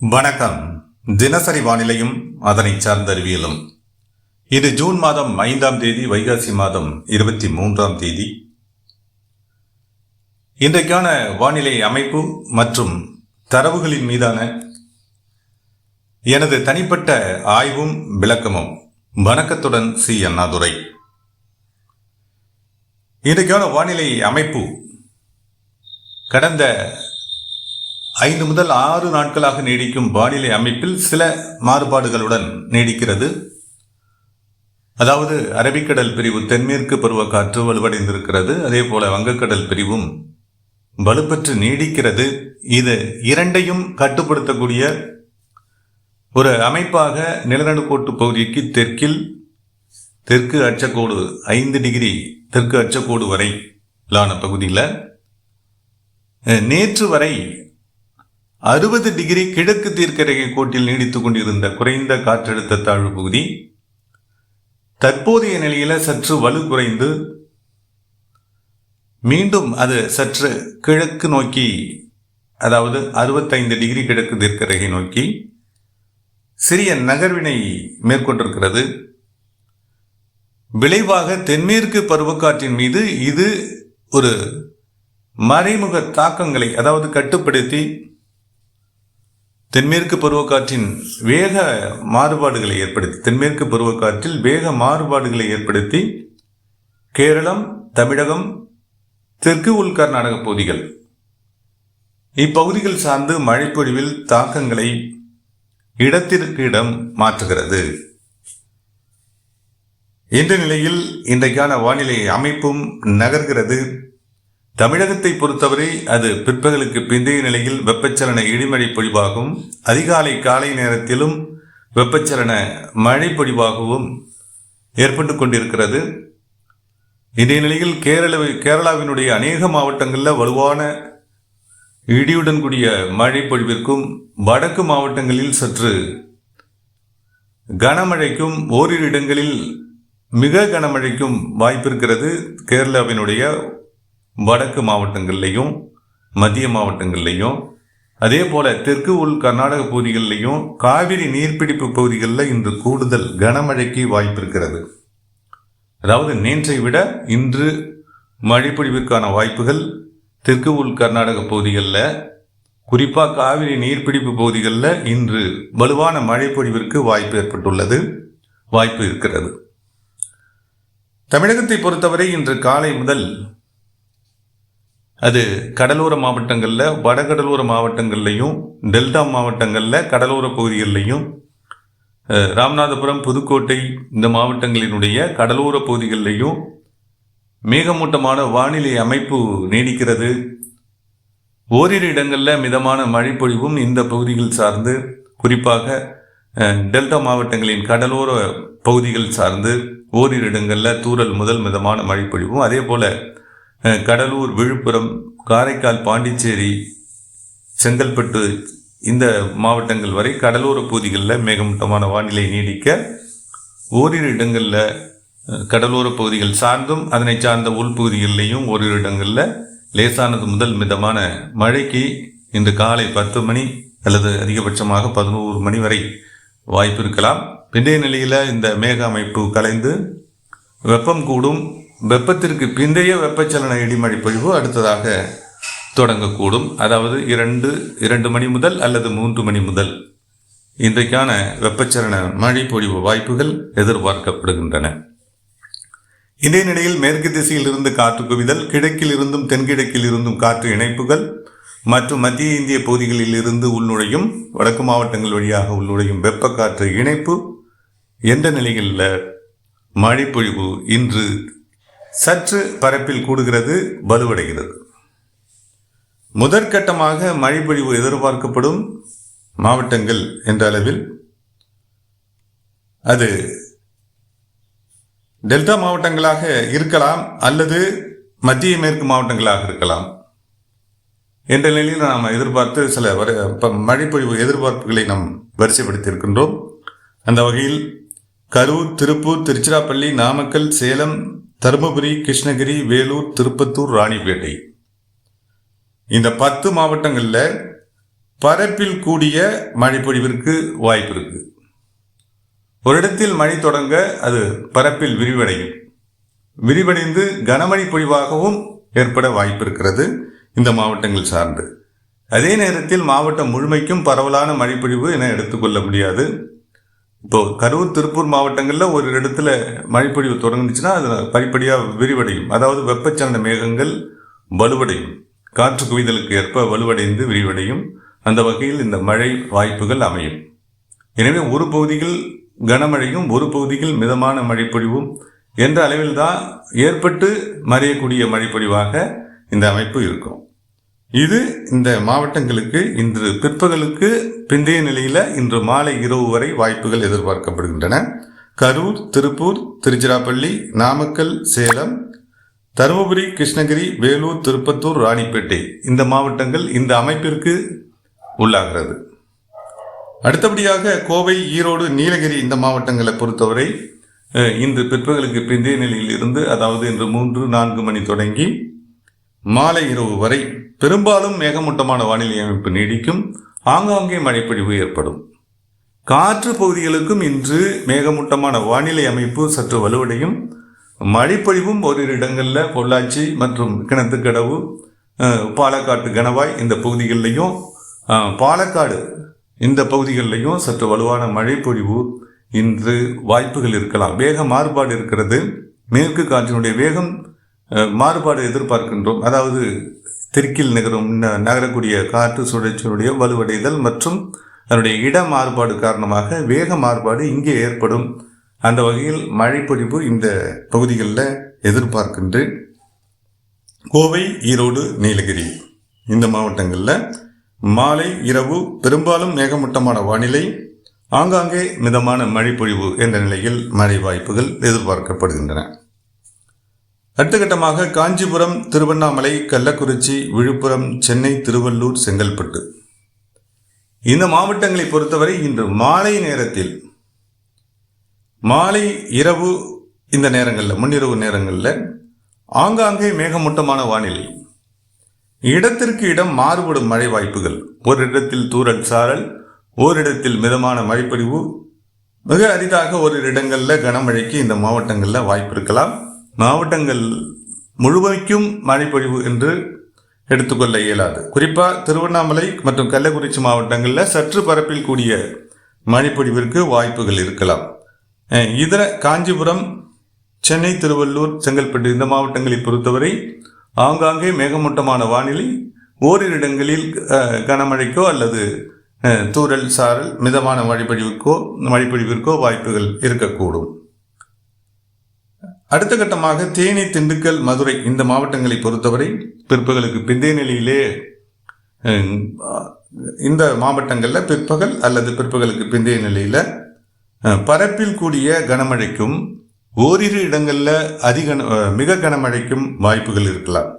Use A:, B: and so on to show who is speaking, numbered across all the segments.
A: வணக்கம். தினசரி வானிலையும் அதனை சார்ந்த அறிவியலும். இது ஜூன் மாதம் 5ஆம் தேதி, வைகாசி மாதம் 23ஆம் தேதி. இன்றைக்கான வானிலை அமைப்பு மற்றும் தரவுகளின் மீதான எனது தனிப்பட்ட ஆய்வும் விளக்கமும். வணக்கத்துடன் சி. அண்ணாதுரை. இன்றைக்கான வானிலை அமைப்பு கடந்த 5 முதல் 6 நாட்களாக நீடிக்கும் வானிலை அமைப்பில் சில மாறுபாடுகளுடன் நீடிக்கிறது. அதாவது அரபிக்கடல் பிரிவு தென்மேற்கு பருவக்காற்று வலுவடைந்திருக்கிறது. அதே போல வங்கக்கடல் பிரிவும் வலுப்பெற்று நீடிக்கிறது. இது இரண்டையும் கட்டுப்படுத்தக்கூடிய ஒரு அமைப்பாக நிலநடுக்கோட்டு பகுதிக்கு தெற்கு அச்சக்கோடு 5 டிகிரி தெற்கு அச்சக்கோடு வரையிலான பகுதியில் நேற்று வரை 60 டிகிரி கிழக்கு தீர்க்கரேகை கோட்டில் நீடித்துக் கொண்டிருந்த குறைந்த காற்றழுத்த தாழ்வு பகுதி தற்போதைய நிலையில சற்று வலு குறைந்து மீண்டும் அது சற்று கிழக்கு நோக்கி, அதாவது 65 டிகிரி கிழக்கு தீர்க்கரேகை நோக்கி சிறிய நகர்வினை மேற்கொண்டிருக்கிறது. விளைவாக தென்மேற்கு பருவக்காற்றின் மீது இது ஒரு மறைமுக தாக்கங்களை, அதாவது கட்டுப்படுத்தி தென்மேற்கு பருவக்காற்றின் வேக மாறுபாடுகளை ஏற்படுத்தி கேரளம், தமிழகம், தெற்கு உள் கர்நாடக பகுதிகள், இப்பகுதிகள் சார்ந்து மழைப்பொழிவில் தாக்கங்களை இடத்திற்கு இடம் மாற்றுகிறது. இந்த நிலையில் இன்றைக்கான வானிலை அமைப்பும் நகர்கிறது. தமிழகத்தை பொறுத்தவரை அது பிற்பகலுக்கு பிந்தைய நிலையில் வெப்பச்சலன இடிமழை பொழிவாகவும் அதிகாலை காலை நேரத்திலும் வெப்பச்சலன மழை பொழிவாகவும் ஏற்பட்டு கொண்டிருக்கிறது. இதே நிலையில் கேரளாவினுடைய அநேக மாவட்டங்களில் வலுவான இடியுடன் கூடிய மழை பொழிவிற்கும், வடக்கு மாவட்டங்களில் சற்று கனமழைக்கும், ஓரிரு இடங்களில் மிக கனமழைக்கும் வாய்ப்பு இருக்கிறது. கேரளாவினுடைய வடக்கு மாவட்டங்கள்லையும் மத்திய மாவட்டங்கள்லையும், அதே போல தெற்கு உள் கர்நாடக பகுதிகளிலையும் காவிரி நீர்பிடிப்பு பகுதிகளில் இன்று கூடுதல் கனமழைக்கு வாய்ப்பு இருக்கிறது. அதாவது நேற்றை விட இன்று மழைப்பொழிவிற்கான வாய்ப்புகள் தெற்கு உள் கர்நாடக பகுதிகளில், குறிப்பாக காவிரி நீர்பிடிப்பு பகுதிகளில் இன்று வலுவான மழைப்பொழிவிற்கு வாய்ப்பு இருக்கிறது. தமிழகத்தை பொறுத்தவரை இன்று காலை முதல் அது கடலோர மாவட்டங்களில், வடகடலோர மாவட்டங்கள்லையும், டெல்டா மாவட்டங்களில், கடலோர பகுதிகளிலையும், ராமநாதபுரம், புதுக்கோட்டை இந்த மாவட்டங்களினுடைய கடலோர பகுதிகளிலையும் மேகமூட்டமான வானிலை அமைப்பு நீடிக்கிறது. ஓரிரு இடங்களில் மிதமான மழைப்பொழிவும் இந்த பகுதிகள் சார்ந்து, குறிப்பாக டெல்டா மாவட்டங்களின் கடலோர பகுதிகள் சார்ந்து ஓரிரு இடங்களில் தூறல் முதல் மிதமான மழைப்பொழிவும், அதே போல கடலூர், விழுப்புரம், காரைக்கால், பாண்டிச்சேரி, செங்கல்பட்டு இந்த மாவட்டங்கள் வரை கடலோர பகுதிகளில் மேகமூட்டமான வானிலை நீடிக்க, ஓரிரு இடங்களில் கடலோர பகுதிகள் சார்ந்தும் அதனை சார்ந்த உள்பகுதிகளிலையும் ஓரிரு இடங்களில் லேசானது முதல் மிதமான மழைக்கு இன்று காலை 10 மணி அல்லது அதிகபட்சமாக 11 மணி வரை வாய்ப்பு இருக்கலாம். பிந்தைய நிலையில் இந்த மேக அமைப்பு கலைந்து வெப்பம் கூடும். வெப்பத்திற்கு பிந்தைய வெப்பச்சலன இடிமழை பொழிவு அடுத்ததாக தொடங்கக்கூடும். அதாவது 2 மணி முதல் அல்லது 3 மணி முதல் இன்றைக்கான வெப்பச்சலன மழை பொழிவு வாய்ப்புகள் எதிர்பார்க்கப்படுகின்றன. இதே நிலையில் மேற்கு திசையில் இருந்து காற்று குவிதல், கிழக்கில் இருந்தும் தென்கிழக்கில் இருந்தும் காற்று இணைப்புகள் மற்றும் மத்திய இந்திய பகுதிகளில் இருந்து உள்நுழையும், வடக்கு மாவட்டங்கள் வழியாக உள்நுழையும் வெப்ப காற்று இணைப்பு என்ற நிலையில் மழைப்பொழிவு இன்று சற்று பரப்பில் கூடுகிறது, வலுவடைகிறது. முதற்கட்டமாக மழைப்பொழிவு எதிர்பார்க்கப்படும் மாவட்டங்கள் என்ற அளவில் அது டெல்டா மாவட்டங்களாக இருக்கலாம் அல்லது மத்திய மேற்கு மாவட்டங்களாக இருக்கலாம் என்ற நிலையில் நாம் எதிர்பார்த்து சில மழைப்பொழிவு எதிர்பார்ப்புகளை நாம் வரிசைப்படுத்தியிருக்கின்றோம். அந்த வகையில் கரூர், திருப்பூர், திருச்சிராப்பள்ளி, நாமக்கல், சேலம், தருமபுரி, கிருஷ்ணகிரி, வேலூர், திருப்பத்தூர், ராணிப்பேட்டை இந்த 10 மாவட்டங்களில் பரப்பில் கூடிய மழைப்பொழிவிற்கு வாய்ப்பு இருக்கு. ஒரு இடத்தில் மழை தொடங்க அது பரப்பில் விரிவடைந்து கனமழை பொழிவாகவும் ஏற்பட வாய்ப்பு இருக்கிறது இந்த மாவட்டங்கள் சார்ந்து. அதே நேரத்தில் மாவட்டம் முழுமைக்கும் பரவலான மழைப்பொழிவு என எடுத்துக்கொள்ள முடியாது. இப்போ கரூர், திருப்பூர் மாவட்டங்களில் ஒரு இடத்துல மழைப்பொழிவு தொடங்குச்சுன்னா அது படிப்படியாக விரிவடையும். அதாவது வெப்பச்சலன மேகங்கள் வலுவடையும், காற்று குவிதலுக்கு ஏற்ப வலுவடைந்து விரிவடையும். அந்த வகையில் இந்த மழை வாய்ப்புகள் அமையும். எனவே ஒரு பகுதியில் கனமழையும் ஒரு பகுதியில் மிதமான மழைப்பொழிவும் என்ற அளவில் தான் ஏற்பட்டு மறையக்கூடிய மழைப்பொழிவாக இந்த அமைப்பு இருக்கும். இது இந்த மாவட்டங்களுக்கு இன்று பிற்பகலுக்கு பிந்தைய நிலையில் இன்று மாலை இரவு வரை வாய்ப்புகள் எதிர்பார்க்கப்படுகின்றன. கரூர், திருப்பூர், திருச்சிராப்பள்ளி, நாமக்கல், சேலம், தருமபுரி, கிருஷ்ணகிரி, வேலூர், திருப்பத்தூர், ராணிப்பேட்டை இந்த மாவட்டங்கள் இந்த அமைப்பிற்கு உள்ளாகிறது. அடுத்தபடியாக கோவை, ஈரோடு, நீலகிரி இந்த மாவட்டங்களை பொறுத்தவரை இன்று பிற்பகலுக்கு பிந்தைய நிலையில் இருந்து, அதாவது இன்று 3-4 மணி தொடங்கி மாலை இரவு வரை பெரும்பாலும் மேகமூட்டமான வானிலை அமைப்பு நீடிக்கும். ஆங்காங்கே மழைப்பொழிவு ஏற்படும். காற்று பகுதிகளுக்கும் இன்று மேகமூட்டமான வானிலை அமைப்பு சற்று வலுவடையும். மழைப்பொழிவும் ஓரிரு இடங்களில் பொள்ளாச்சி மற்றும் கிணத்துக்கடவு, பாலக்காட்டு கணவாய் இந்த பகுதிகளிலையும், பாலக்காடு இந்த பகுதிகளிலையும் சற்று வலுவான மழைப்பொழிவு இன்று வாய்ப்புகள் இருக்கலாம். வேக மாறுபாடு இருக்கிறது. மேற்கு காற்றினுடைய வேகம் மாறுபாடு எதிர்பார்க்கின்றோம். அதாவது தெற்கில் நகரக்கூடிய காற்று சுழற்சியினுடைய வலுவடைதல் மற்றும் அதனுடைய இட மாறுபாடு காரணமாக வேக மாறுபாடு இங்கே ஏற்படும். அந்த வகையில் மழைப்பொழிவு இந்த பகுதிகளில் எதிர்பார்க்கின்றேன். கோவை, ஈரோடு, நீலகிரி இந்த மாவட்டங்களில் மாலை இரவு பெரும்பாலும் மேகமூட்டமான வானிலை, ஆங்காங்கே மிதமான மழைப்பொழிவு என்ற நிலையில் மழை வாய்ப்புகள் எதிர்பார்க்கப்படுகின்றன. அடுத்த கட்டமாக காஞ்சிபுரம், திருவண்ணாமலை, கள்ளக்குறிச்சி, விழுப்புரம், சென்னை, திருவள்ளூர், செங்கல்பட்டு இந்த மாவட்டங்களை பொறுத்தவரை இன்று மாலை நேரத்தில், மாலை இரவு இந்த நேரங்களில், முன்னிரவு நேரங்களில் ஆங்காங்கே மேகமூட்டமான வானிலை, இடத்திற்கு இடம் மாறுபடும் மழை வாய்ப்புகள். ஒரு இடத்தில் தூறல் சாரல், ஓரிடத்தில் மிதமான மழைப்பொழிவு, மிக அரிதாக ஒரு இடங்களில் கனமழைக்கு இந்த மாவட்டங்களில் வாய்ப்பு இருக்கலாம். மாவட்டங்கள் முழுமைக்கும் மழைப்பொழிவு என்று எடுத்துக்கொள்ள இயலாது. குறிப்பாக திருவண்ணாமலை மற்றும் கள்ளக்குறிச்சி மாவட்டங்களில் சற்று பரப்பில் கூடிய மழைப்பொழிவிற்கு வாய்ப்புகள் இருக்கலாம். இதர காஞ்சிபுரம், சென்னை, திருவள்ளூர், செங்கல்பட்டு இந்த மாவட்டங்களை பொறுத்தவரை ஆங்காங்கே மேகமூட்டமான வானிலை, ஓரிரு இடங்களில் கனமழைக்கோ அல்லது தூறல் சாரல் மிதமான மழைப்பொழிவிற்கோ வாய்ப்புகள் இருக்கக்கூடும். அடுத்த கட்டமாக தேனி, திண்டுக்கல், மதுரை இந்த மாவட்டங்களை பொறுத்தவரை பிற்பகலுக்கு பிந்தைய நிலையிலே இந்த மாவட்டங்களில் பிற்பகல் அல்லது பிற்பகலுக்கு பிந்தைய நிலையில் பரப்பில் கூடிய கனமழைக்கும் ஓரிரு இடங்களில் மிக கனமழைக்கும் வாய்ப்புகள் இருக்கலாம்.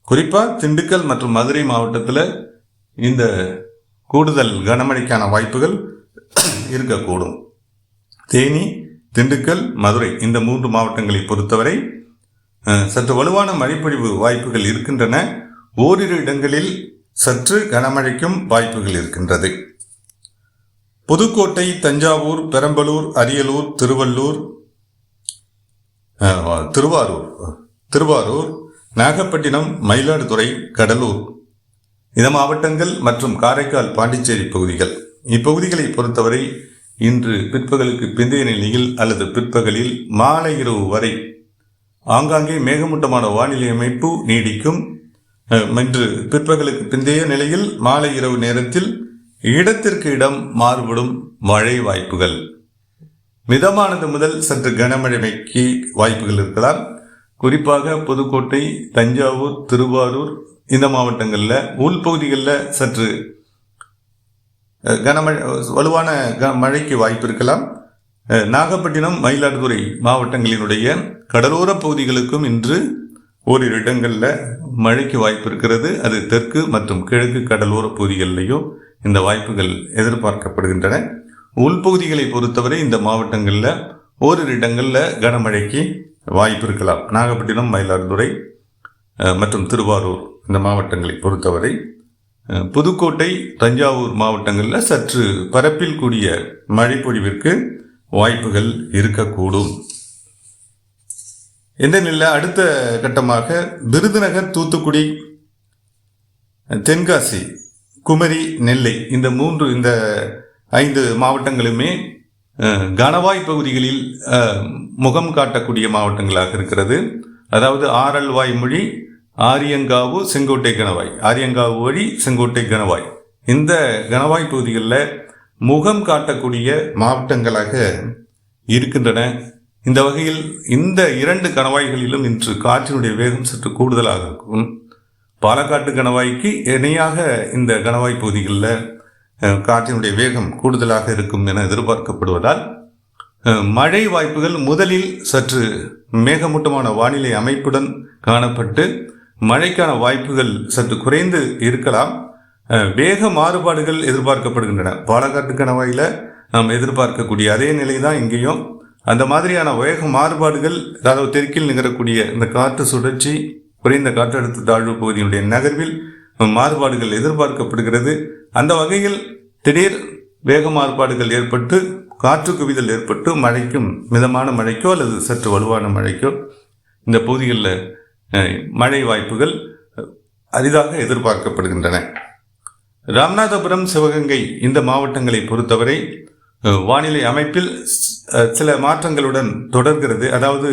A: குறிப்பாக திண்டுக்கல் மற்றும் மதுரை மாவட்டத்தில் இந்த கூடுதல் கனமழைக்கான வாய்ப்புகள் இருக்கக்கூடும். தேனி, திண்டுக்கல், மதுரை இந்த 3 மாவட்டங்களை பொறுத்தவரை சற்று வலுவான மழைப்பொழிவு வாய்ப்புகள் இருக்கின்றன. ஓரிரு இடங்களில் சற்று கனமழைக்கும் வாய்ப்புகள் இருக்கின்றது. புதுக்கோட்டை, தஞ்சாவூர், பெரம்பலூர், அரியலூர், திருவாரூர், நாகப்பட்டினம், மயிலாடுதுறை, கடலூர் இந்த மாவட்டங்கள் மற்றும் காரைக்கால், பாண்டிச்சேரி பகுதிகள் இப்பகுதிகளை பொறுத்தவரை இன்று பிற்பகலுக்கு பிந்தைய நிலையில் அல்லது பிற்பகலில் மாலை இரவு வரை ஆங்காங்கே மேகமூட்டமான வானிலை அமைப்பு நீடிக்கும். இன்று பிற்பகலுக்கு பிந்தைய நிலையில் மாலை இரவு நேரத்தில் இடத்திற்கு இடம் மாறுபடும் மழை வாய்ப்புகள், மிதமானது முதல் சற்று கனமழைக்கு வாய்ப்புகள் இருக்கலாம். குறிப்பாக புதுக்கோட்டை, தஞ்சாவூர், திருவாரூர் இந்த மாவட்டங்களில் உள்பகுதிகளில் சற்று வலுவான மழைக்கு வாய்ப்பு இருக்கலாம். நாகப்பட்டினம், மயிலாடுதுறை மாவட்டங்களினுடைய கடலோர பகுதிகளுக்கும் இன்று ஓரிரு இடங்களில் மழைக்கு வாய்ப்பு இருக்கிறது. அது தெற்கு மற்றும் கிழக்கு கடலோர பகுதிகளிலேயும் இந்த வாய்ப்புகள் எதிர்பார்க்கப்படுகின்றன. உள்பகுதிகளை பொறுத்தவரை இந்த மாவட்டங்களில் ஓரிரு இடங்களில் கனமழைக்கு வாய்ப்பு இருக்கலாம். நாகப்பட்டினம், மயிலாடுதுறை மற்றும் திருவாரூர் இந்த மாவட்டங்களை பொறுத்தவரை புதுக்கோட்டை, தஞ்சாவூர் மாவட்டங்களில் சற்று பரப்பில் கூடிய மழை பொழிவிற்கு வாய்ப்புகள் இருக்கக்கூடும். இந்த நிலையில் அடுத்த கட்டமாக விருதுநகர், தூத்துக்குடி, தென்காசி, குமரி, நெல்லை இந்த 5 மாவட்டங்களுமே கணவாய் பகுதிகளில் முகம் காட்டக்கூடிய மாவட்டங்களாக இருக்கிறது. அதாவது ஆரல்வாய்மொழி, ஆரியங்காவு, செங்கோட்டை கணவாய், ஆரியங்காவு வழி செங்கோட்டை கணவாய், இந்த கணவாய் பகுதிகளில் முகம் காட்டக்கூடிய மாவட்டங்களாக இருக்கின்றன. இந்த வகையில் இந்த 2 கணவாய்களிலும் இன்று காற்றினுடைய வேகம் சற்று கூடுதலாக இருக்கும். பாலக்காட்டு கணவாய்க்கு இணையாக இந்த கணவாய் பகுதிகளில் காற்றினுடைய வேகம் கூடுதலாக இருக்கும் என எதிர்பார்க்கப்படுவதால் மழை வாய்ப்புகள் முதலில் சற்று மேகமூட்டமான வானிலை அமைப்புடன் காணப்பட்டு மழைக்கான வாய்ப்புகள் சற்று குறைந்து இருக்கலாம். வேக மாறுபாடுகள் எதிர்பார்க்கப்படுகின்றன. பாலக்காட்டு கணவாயில் நாம் எதிர்பார்க்கக்கூடிய அதே நிலை தான் இங்கேயும். அந்த மாதிரியான வேக மாறுபாடுகள், அதாவது தெற்கில் நிகழக்கூடிய இந்த காற்று சுழற்சி, குறைந்த காற்றழுத்த தாழ்வு பகுதியினுடைய நகர்வில் மாறுபாடுகள் எதிர்பார்க்கப்படுகிறது. அந்த வகையில் திடீர் வேக மாறுபாடுகள் ஏற்பட்டு காற்று குவிதல் ஏற்பட்டு மழைக்கும், மிதமான மழைக்கோ அல்லது சற்று வலுவான மழைக்கோ இந்த பகுதிகளில் மழை வாய்ப்புகள் அரிதாக எதிர்பார்க்கப்படுகின்றன. ராமநாதபுரம், சிவகங்கை இந்த மாவட்டங்களை பொறுத்தவரை வானிலை அமைப்பில் சில மாற்றங்களுடன் தொடர்கிறது. அதாவது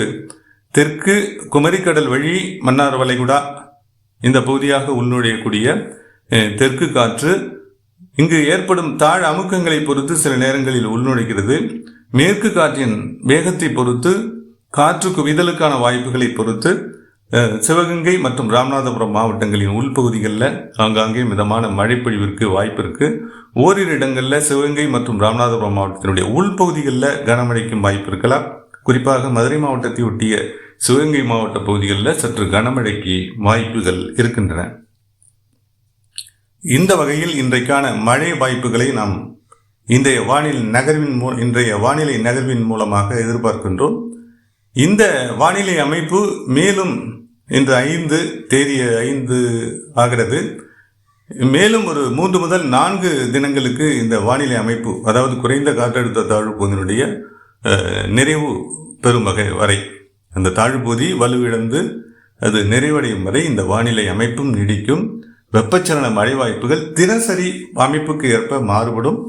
A: தெற்கு குமரிக்கடல் வழி மன்னார் வளைகுடா இந்த பகுதியாக உள்நுழையக்கூடிய தெற்கு காற்று இங்கு ஏற்படும் தாழ் அமுக்கங்களை பொறுத்து சில நேரங்களில் உள்நுழைகிறது. மேற்கு காற்றின் வேகத்தை பொறுத்து, காற்று குவிதலுக்கான வாய்ப்புகளை பொறுத்து சிவகங்கை மற்றும் ராமநாதபுரம் மாவட்டங்களின் உள்பகுதிகளில் ஆங்காங்கே மிதமான மழைப்பொழிவிற்கு வாய்ப்பு இருக்கு. ஓரிரு இடங்களில் சிவகங்கை மற்றும் ராமநாதபுரம் மாவட்டத்தினுடைய உள்பகுதிகளில் கனமழைக்கும் வாய்ப்பு இருக்கலாம். குறிப்பாக மதுரை மாவட்டத்தை ஒட்டிய சிவகங்கை மாவட்ட பகுதிகளில் சற்று கனமழைக்கு வாய்ப்புகள் இருக்கின்றன. இந்த வகையில் இன்றைக்கான மழை வாய்ப்புகளை நாம் இன்றைய வானிலை நகர்வின் மூலமாக எதிர்பார்க்கின்றோம். இந்த வானிலை அமைப்பு மேலும் இன்று தேதி 5 ஆகிறது. மேலும் ஒரு 3 முதல் 4 தினங்களுக்கு இந்த வானிலை அமைப்பு, அதாவது குறைந்த காற்றழுத்த தாழ்வு பகுதியினுடைய நிறைவு பெறும் வரை, அந்த தாழ்வுபகுதி வலுவிழந்து அது நிறைவடையும் வரை இந்த வானிலை அமைப்பும் நீடிக்கும். வெப்பச்சலன மழை வாய்ப்புகள் தினசரி அமைப்புக்கு ஏற்ப மாறுபடும்.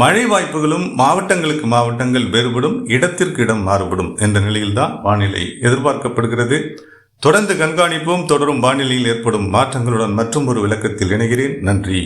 A: மழை வாய்ப்புகளும் மாவட்டங்களுக்கு மாவட்டங்கள் வேறுபடும், இடத்திற்கு இடம் மாறுபடும் என்ற நிலையில்தான் வானிலை எதிர்பார்க்கப்படுகிறது. தொடர்ந்து கண்காணிப்போம். தொடரும் வானிலையில் ஏற்படும் மாற்றங்களுடன் மற்றும் ஒரு விளக்கத்தில் இணைகிறேன். நன்றி.